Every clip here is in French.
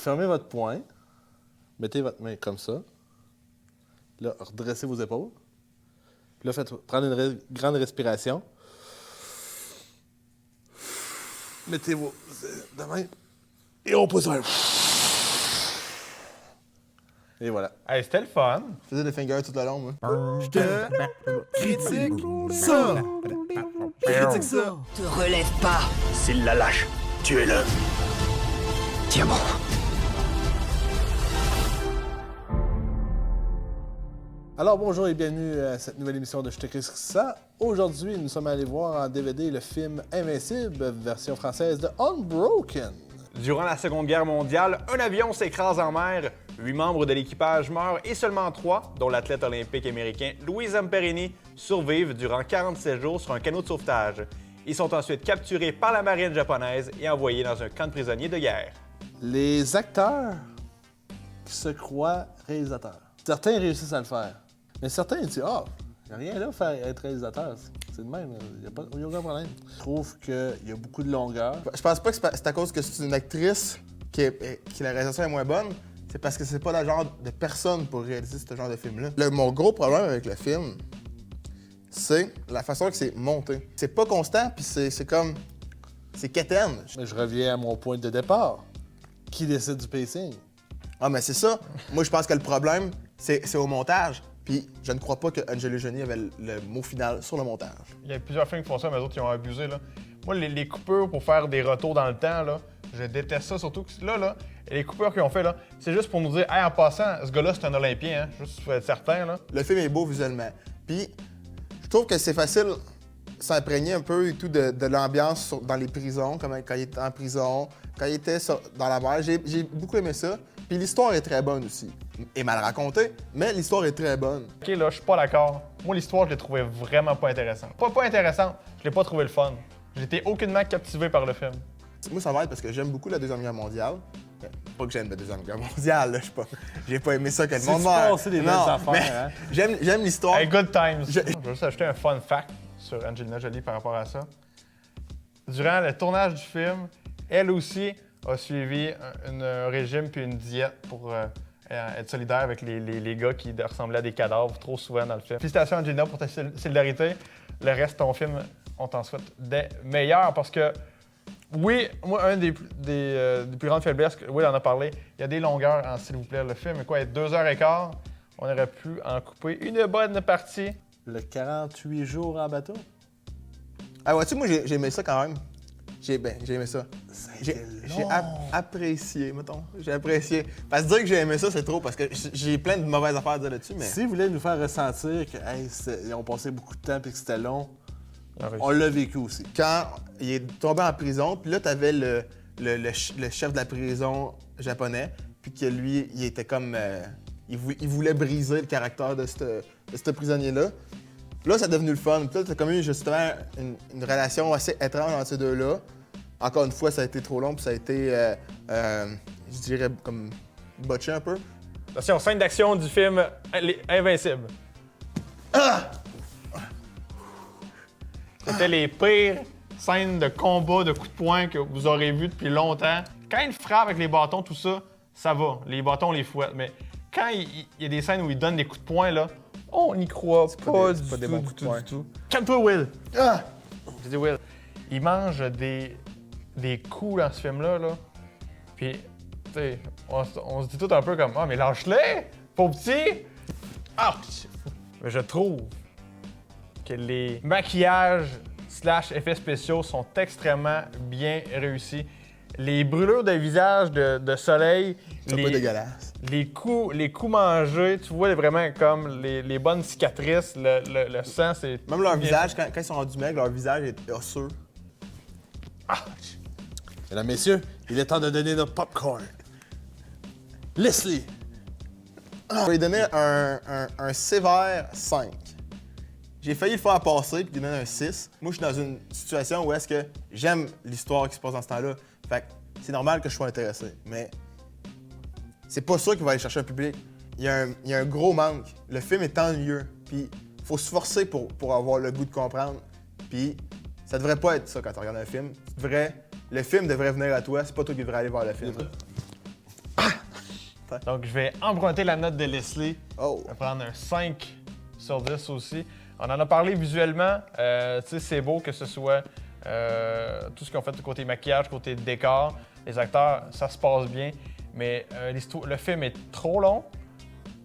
Fermez votre poing. Mettez votre main comme ça. Là, redressez vos épaules. Puis là, faites prendre une grande respiration. Mettez vos de même. Et on pousse un. Et voilà. Hey, c'était le fun. Je faisais des fingers tout le long, moi. Je critique ça. Je critique ça. Te relève pas. S'il la lâche, tuez-le. Diamant. Alors bonjour et bienvenue à cette nouvelle émission de Je te critique ça. Aujourd'hui, nous sommes allés voir en DVD le film Invincible, version française de Unbroken. Durant la Seconde Guerre mondiale, un avion s'écrase en mer, 8 membres de l'équipage meurent et seulement 3, dont l'athlète olympique américain Louis Zamperini, survivent durant 47 jours sur un canot de sauvetage. Ils sont ensuite capturés par la marine japonaise et envoyés dans un camp de prisonniers de guerre. Les acteurs qui se croient réalisateurs. Certains réussissent à le faire. Mais certains disent « Ah, il n'y a rien là à être réalisateur. C'est de même, il n'y a aucun problème. » Je trouve qu'il y a beaucoup de longueur. Je pense pas que c'est à cause que c'est une actrice qui la réalisation est moins bonne. C'est parce que c'est pas le genre de personne pour réaliser ce genre de film-là. Mon gros problème avec le film, c'est la façon que c'est monté. C'est pas constant, puis c'est comme... C'est quétaine. Mais je reviens à mon point de départ. Qui décide du pacing? Ah, mais c'est ça. Moi, je pense que le problème, c'est au montage. Puis je ne crois pas que Angelina Jolie avait le mot final sur le montage. Il y a plusieurs films qui font ça, mais d'autres qui ont abusé. Là. Moi, les coupures pour faire des retours dans le temps, là, je déteste ça, surtout que là, les coupures qu'ils ont fait, là, c'est juste pour nous dire « Hey, en passant, ce gars-là, c'est un Olympien, hein? » Juste pour être certain, là. Le film est beau visuellement. Puis je trouve que c'est facile s'imprégner un peu et tout de l'ambiance dans les prisons, comme quand il était en prison, quand il était dans la mer. J'ai beaucoup aimé ça. Puis l'histoire est très bonne aussi. Et mal racontée, mais l'histoire est très bonne. OK, là, je suis pas d'accord. Moi, l'histoire, je l'ai trouvée vraiment pas intéressante. Pas intéressante, je l'ai pas trouvé le fun. J'étais aucunement captivé par le film. Moi, ça va être parce que j'aime beaucoup la Deuxième Guerre mondiale. Pas que j'aime la Deuxième Guerre mondiale, là, j'ai pas aimé ça que le monde meurt. C'est des belles affaires, hein? J'aime l'histoire. Hey, good times. Je vais juste ajouter un fun fact sur Angelina Jolie par rapport à ça. Durant le tournage du film, elle aussi a suivi un régime puis une diète pour être solidaire avec les gars qui ressemblaient à des cadavres trop souvent dans le film. Félicitations Angelina pour ta solidarité. Le reste de ton film, on t'en souhaite des meilleurs parce que, oui, moi, un des plus grandes faiblesses, Will en a parlé, il y a des longueurs en s'il vous plaît. Le film est quoi, 2h15? On aurait pu en couper une bonne partie. Le 48 jours en bateau? Ah ouais, tu sais, moi, j'ai aimé ça quand même. J'ai aimé ça. J'ai apprécié, mettons. J'ai apprécié. Parce que dire que j'ai aimé ça, c'est trop, parce que j'ai plein de mauvaises affaires à dire là-dessus, mais... Si vous voulez nous faire ressentir qu'ils ont passé beaucoup de temps et que c'était long, on l'a vécu aussi. Quand il est tombé en prison, puis là, t'avais le chef de la prison japonais, puis que lui, il était comme... il voulait briser le caractère de ce prisonnier-là. Là, ça a devenu le fun. Puis là, t'as comme eu justement une relation assez étrange entre ces deux-là. Encore une fois, ça a été trop long, puis ça a été, je dirais, comme botché un peu. Attention, scène d'action du film Invincible. Ah! C'était les pires scènes de combat, de coups de poing que vous aurez vues depuis longtemps. Quand il frappe avec les bâtons, tout ça, ça va. Les bâtons, on les fouette. Mais quand il y a des scènes où il donne des coups de poing, là, on n'y croit pas du tout. Calme-toi, Will! Ah! J'ai dit, Will, il mange des coups dans ce film-là, là. Puis, tu sais, on se dit tout un peu comme « Ah, mais lâche-les! Pauvre petit! » Ah! Mais je trouve que les maquillages / effets spéciaux sont extrêmement bien réussis. Les brûlures de visage de soleil, C'est un peu dégueulasse. les coups mangés, tu vois vraiment comme les bonnes cicatrices, le sang, c'est... Même leur visage, quand ils sont rendus maigres, leur visage est osseux. Ah! Mesdames, messieurs, il est temps de donner notre popcorn. Leslie! Je vais lui donner un sévère 5. J'ai failli le faire passer puis lui donner un 6. Moi, je suis dans une situation où est-ce que j'aime l'histoire qui se passe dans ce temps-là. Fait que c'est normal que je sois intéressé. Mais c'est pas ça qui va aller chercher un public. Il y a un gros manque. Le film est ennuyeux. Puis faut se forcer pour avoir le goût de comprendre. Puis ça devrait pas être ça quand tu regardes un film. Le film devrait venir à toi. C'est pas toi qui devrais aller voir le film. Donc, je vais emprunter la note de Leslie. Oh. Je vais prendre un 5 sur 10 aussi. On en a parlé visuellement. Tu sais, c'est beau que ce soit tout ce qu'ils ont fait du côté maquillage, côté décor. Les acteurs, ça se passe bien. Mais le film est trop long.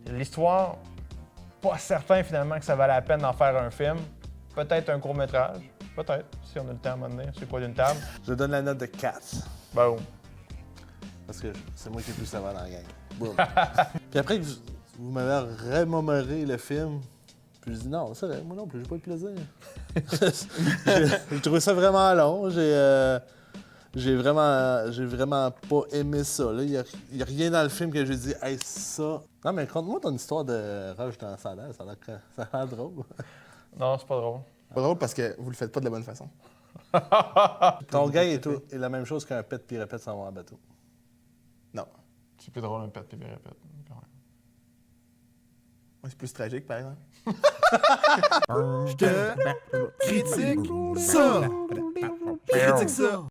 L'histoire, pas certain finalement que ça valait la peine d'en faire un film. Peut-être un court-métrage. Peut-être, si on a le temps à un moment donné. C'est pas d'une table. Je donne la note de 4. Bon. Parce que c'est moi qui ai plus sévère dans la gang. Boum. Puis après que vous m'avez remémoré le film, puis je dis non, c'est vrai, moi non plus, j'ai pas eu de plaisir. J'ai trouvé ça vraiment long. J'ai vraiment pas aimé ça. Il y a rien dans le film que j'ai dit, hey, ça. Non, mais conte-moi ton histoire de Roche dans ça a l'air drôle. Non, c'est pas drôle. Pas drôle parce que vous le faites pas de la bonne façon. Ton gars est la même chose qu'un pet puis répète sans voir un bateau. Non. C'est plus drôle un pet puis répète. Quand même. Moi, c'est plus tragique, par exemple. Je te critique ça. Critique ça.